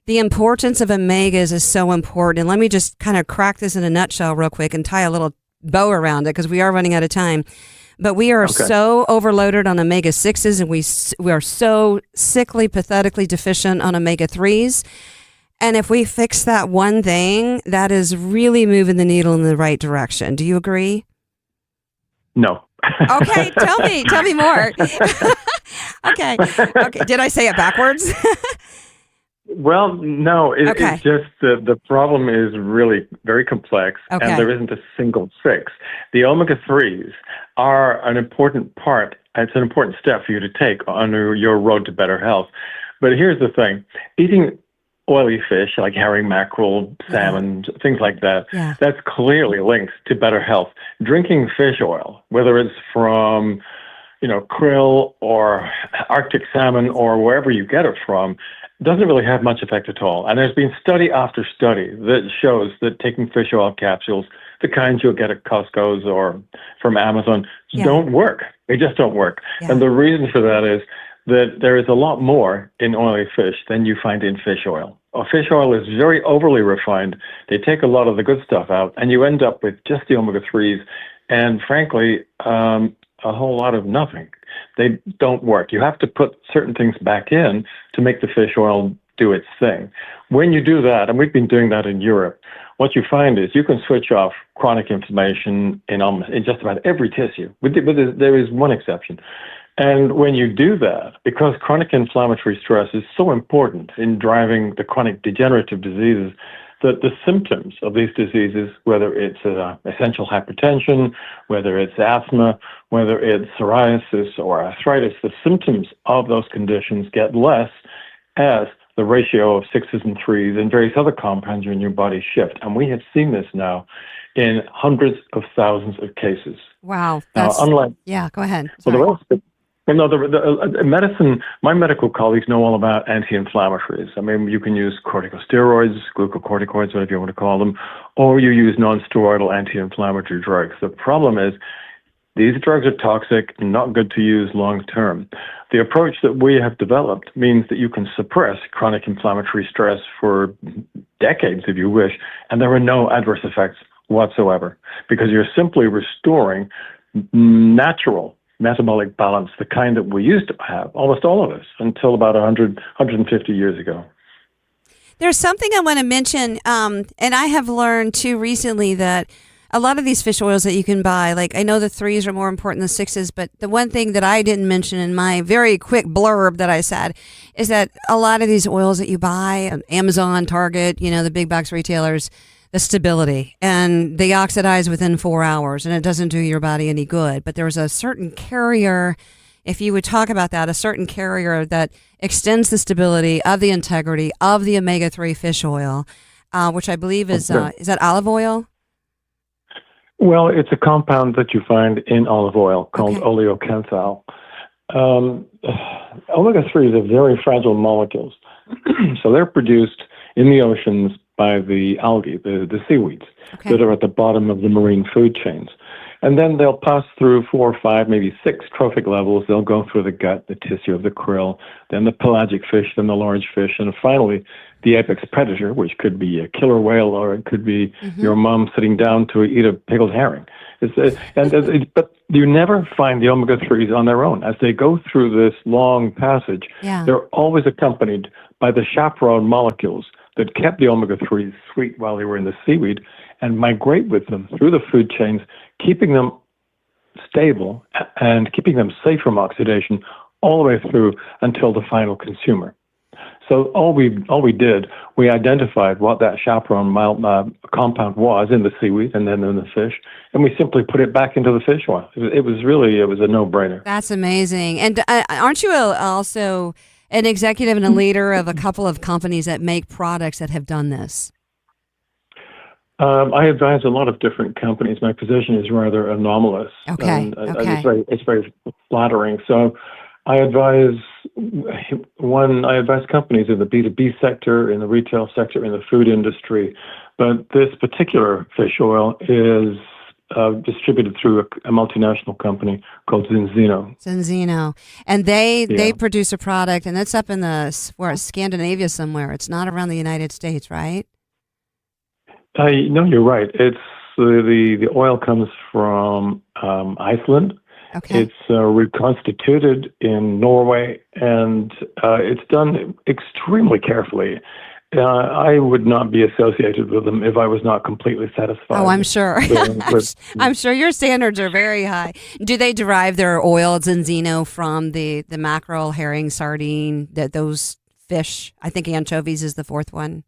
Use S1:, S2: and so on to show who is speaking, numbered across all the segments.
S1: the importance of omegas is so important. And let me just kind of crack this in a nutshell real quick and tie a little bow around it because we are running out of time. But we are so overloaded on omega-6s, and we are so sickly, pathetically deficient on omega-3s. And if we fix that one thing, that is really moving the needle in the right direction. Do you agree?
S2: No.
S1: Okay, tell me more. Okay. Did I say it backwards?
S2: Well, no, it's just the problem is really very complex, and there isn't a single fix. The omega-3s are an important part. It's an important step for you to take on your road to better health. But here's the thing. Eating oily fish like herring, mackerel, salmon, things like that, that's clearly linked to better health. Drinking fish oil, whether it's from, krill or Arctic salmon or wherever you get it from, doesn't really have much effect at all. And there's been study after study that shows that taking fish oil capsules, the kinds you'll get at Costco's or from Amazon, don't work. They just don't work. Yeah. And the reason for that is that there is a lot more in oily fish than you find in fish oil. Fish oil is very overly refined. They take a lot of the good stuff out, and you end up with just the omega-3s and, frankly, a whole lot of nothing. They don't work. You have to put certain things back in to make the fish oil do its thing. When you do that, and we've been doing that in Europe, what you find is you can switch off chronic inflammation in just about every tissue. But there is one exception. And when you do that, because chronic inflammatory stress is so important in driving the chronic degenerative diseases, that the symptoms of these diseases, whether it's essential hypertension, whether it's asthma, whether it's psoriasis or arthritis, the symptoms of those conditions get less as the ratio of 6s and 3s and various other compounds in your body shift. And we have seen this now in hundreds of thousands of cases.
S1: Wow.
S2: Now, unlike,
S1: go ahead.
S2: Well, the rest, the medicine, my medical colleagues know all about anti-inflammatories. I mean, you can use corticosteroids, glucocorticoids, whatever you want to call them, or you use non-steroidal anti-inflammatory drugs. The problem is these drugs are toxic and not good to use long-term. The approach that we have developed means that you can suppress chronic inflammatory stress for decades, if you wish, and there are no adverse effects whatsoever because you're simply restoring natural metabolic balance, the kind that we used to have, almost all of us, until about 150 years ago.
S1: There's something I want to mention, and I have learned too recently that a lot of these fish oils that you can buy, like I know the 3s are more important than 6s, but the one thing that I didn't mention in my very quick blurb that I said is that a lot of these oils that you buy on Amazon, Target, the big box retailers, the stability, and they oxidize within 4 hours, and it doesn't do your body any good. But there's a certain carrier, if you would talk about that, a certain carrier that extends the stability of the integrity of the omega-3 fish oil, which I believe is that olive oil?
S2: Well, it's a compound that you find in olive oil called oleocanthal. Omega-3s are very fragile molecules. So they're produced in the oceans by the algae, the seaweeds, that are at the bottom of the marine food chains. And then they'll pass through 4 or 5, maybe 6 trophic levels. They'll go through the gut, the tissue of the krill, then the pelagic fish, then the large fish, and finally the apex predator, which could be a killer whale or it could be your mom sitting down to eat a pickled herring. But you never find the omega-3s on their own. As they go through this long passage, they're always accompanied by the chaperone molecules that kept the omega-3s sweet while they were in the seaweed and migrate with them through the food chains, keeping them stable and keeping them safe from oxidation all the way through until the final consumer. So all we did, we identified what that chaperone compound was in the seaweed and then in the fish, and we simply put it back into the fish oil. It was a no-brainer.
S1: That's amazing. And aren't you also an executive and a leader of a couple of companies that make products that have done this?
S2: I advise a lot of different companies. My position is rather anomalous.
S1: Okay.
S2: It's very flattering. So I advise companies in the B2B sector, in the retail sector, in the food industry. But this particular fish oil is distributed through a multinational company called Zinzino.
S1: Zinzino. And they produce a product, and it's up in Scandinavia somewhere. It's not around the United States, right?
S2: No, you're right. It's the oil comes from Iceland.
S1: Okay.
S2: It's reconstituted in Norway, and it's done extremely carefully. I would not be associated with them if I was not completely satisfied.
S1: Oh, I'm sure. I'm sure your standards are very high. Do they derive their oil, Zinzino, from the mackerel, herring, sardine, those fish? I think anchovies is the fourth one.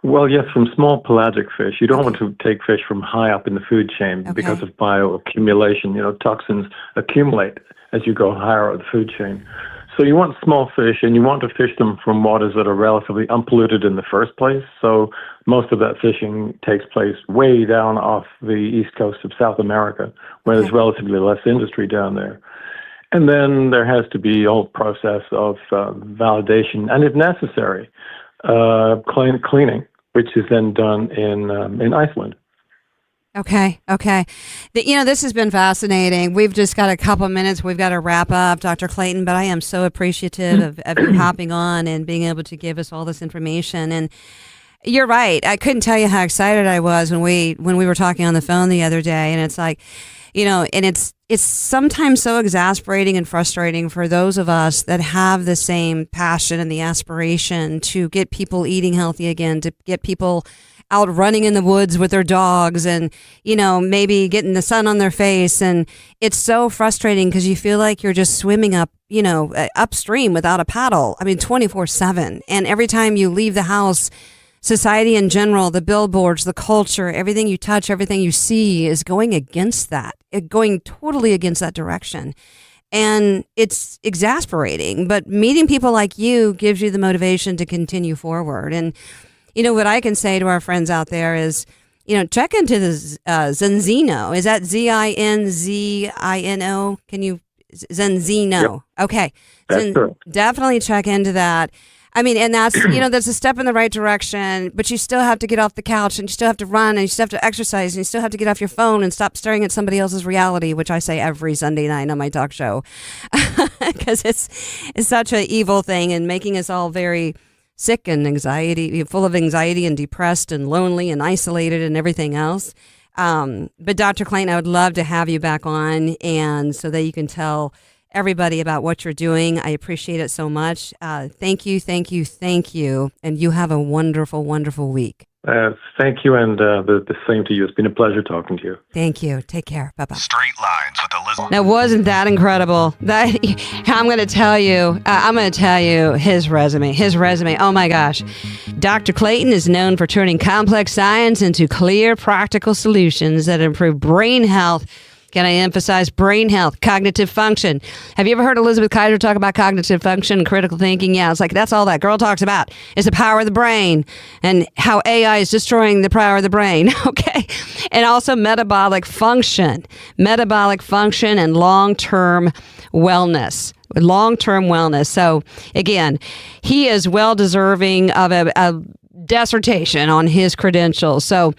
S2: Well, yes, from small pelagic fish. You don't want to take fish from high up in the food chain because of bioaccumulation. Toxins accumulate as you go higher up the food chain. So you want small fish, and you want to fish them from waters that are relatively unpolluted in the first place. So most of that fishing takes place way down off the east coast of South America, where there's relatively less industry down there. And then there has to be a whole process of validation, and if necessary, cleaning, which is then done in Iceland.
S1: Okay. This has been fascinating. We've just got a couple of minutes. We've got to wrap up, Dr. Clayton, but I am so appreciative of you hopping on and being able to give us all this information. And you're right. I couldn't tell you how excited I was when we were talking on the phone the other day. And it's like, and it's sometimes so exasperating and frustrating for those of us that have the same passion and the aspiration to get people eating healthy again, to get people out running in the woods with their dogs and, maybe getting the sun on their face. And it's so frustrating because you feel like you're just swimming upstream without a paddle. 24/7. And every time you leave the house, society in general, the billboards, the culture, everything you touch, everything you see is going against that, going totally against that direction. And it's exasperating, but meeting people like you gives you the motivation to continue forward. And what I can say to our friends out there is, check into the Zinzino. Is that Zinzino? Zinzino?
S2: Yep.
S1: Okay.
S2: That's correct.
S1: Definitely check into that. And that's, that's a step in the right direction, but you still have to get off the couch, and you still have to run, and you still have to exercise, and you still have to get off your phone and stop staring at somebody else's reality, which I say every Sunday night on my talk show, because it's such an evil thing and making us all very sick and full of anxiety and depressed and lonely and isolated and everything else. But Dr. Clayton, I would love to have you back on, and so that you can tell everybody about what you're doing. I appreciate it so much. Thank you. And you have a wonderful, wonderful week.
S2: Thank you, and the same to you. It's been a pleasure talking to you.
S1: Thank you. Take care. Bye-bye.
S3: Straight Lines with Elizabeth.
S1: Now, wasn't that incredible? I'm going to tell you his resume. Oh my gosh. Dr. Clayton is known for turning complex science into clear, practical solutions that improve brain health. Can I emphasize brain health, cognitive function? Have you ever heard Elizabeth Kaiser talk about cognitive function and critical thinking? Yeah, it's like that's all that girl talks about is the power of the brain and how AI is destroying the power of the brain. Okay. And also metabolic function and long-term wellness. So again, he is well deserving of a dissertation on his credentials. So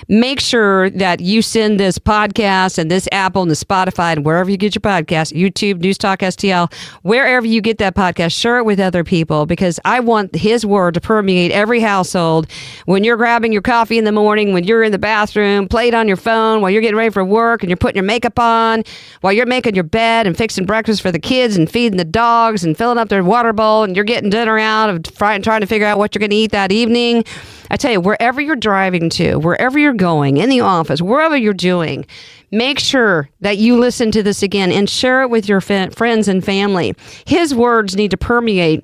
S1: make sure that you send this podcast and this Apple and the Spotify and wherever you get your podcast, YouTube, News Talk STL, wherever you get that podcast, share it with other people, because I want his word to permeate every household. When you're grabbing your coffee in the morning, when you're in the bathroom, play it on your phone while you're getting ready for work and you're putting your makeup on, while you're making your bed and fixing breakfast for the kids and feeding the dogs and filling up their water bowl and you're getting dinner out of trying to figure out what you're going to eat that evening. I tell you, wherever you're driving to, wherever you're going, in the office, wherever you're doing, make sure that you listen to this again and share it with your friends and family. His words need to permeate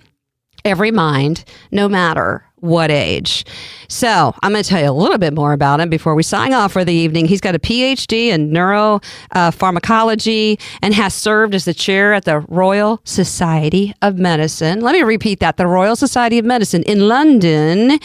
S1: every mind, no matter what age. So I'm going to tell you a little bit more about him before we sign off for the evening. He's got a PhD in neuropharmacology and has served as the chair at the Royal Society of Medicine. Let me repeat that, the Royal Society of Medicine in London.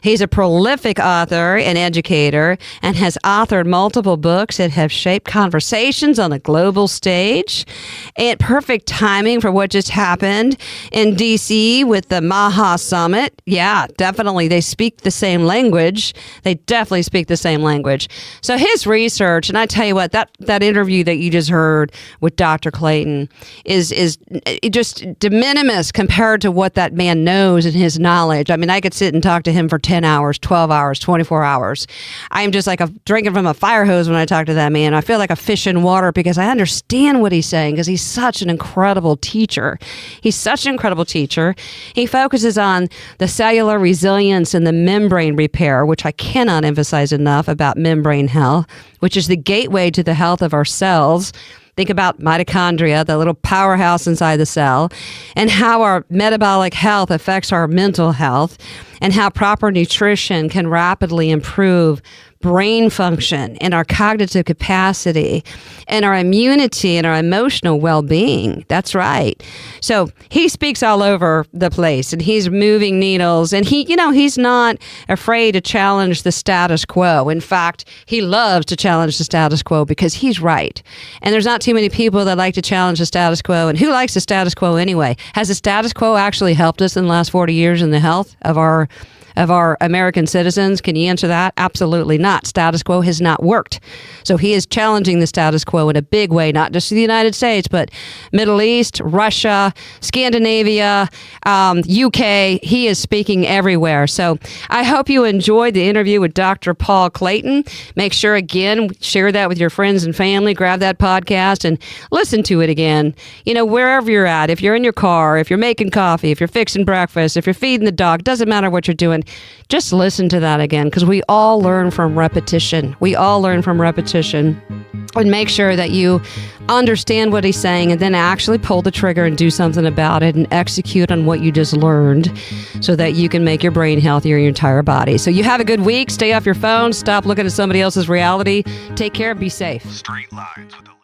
S1: He's a prolific author and educator and has authored multiple books that have shaped conversations on a global stage. And perfect timing for what just happened in D.C. with the Maha Summit. Yeah, definitely. They speak the same language. They definitely speak the same language. So his research, and I tell you what, that interview that you just heard with Dr. Clayton is just de minimis compared to what that man knows and his knowledge. I mean, I could sit and talk to him for 10 hours, 12 hours, 24 hours. I'm just like drinking from a fire hose when I talk to that man. I feel like a fish in water because I understand what he's saying because he's such an incredible teacher. He's such an incredible teacher. He focuses on the cellular resilience and the membrane repair, which I cannot emphasize enough about membrane health, which is the gateway to the health of our cells. Think about mitochondria, the little powerhouse inside the cell, and how our metabolic health affects our mental health, and how proper nutrition can rapidly improve brain function and our cognitive capacity and our immunity and our emotional well-being. That's right. So he speaks all over the place and he's moving needles and he's not afraid to challenge the status quo. In fact, he loves to challenge the status quo because he's right. And there's not too many people that like to challenge the status quo. And who likes the status quo anyway? Has the status quo actually helped us in the last 40 years in the health of our American citizens? Can you answer that? Absolutely not. Status quo has not worked. So he is challenging the status quo in a big way, not just the United States, but Middle East, Russia, Scandinavia, UK. He is speaking everywhere. So I hope you enjoyed the interview with Dr. Paul Clayton. Make sure, again, share that with your friends and family. Grab that podcast and listen to it again. Wherever you're at, if you're in your car, if you're making coffee, if you're fixing breakfast, if you're feeding the dog, doesn't matter what you're doing. Just listen to that again because we all learn from repetition. And make sure that you understand what he's saying and then actually pull the trigger and do something about it and execute on what you just learned so that you can make your brain healthier in your entire body. So you have a good week. Stay off your phone. Stop looking at somebody else's reality. Take care. Be safe. Straight lines with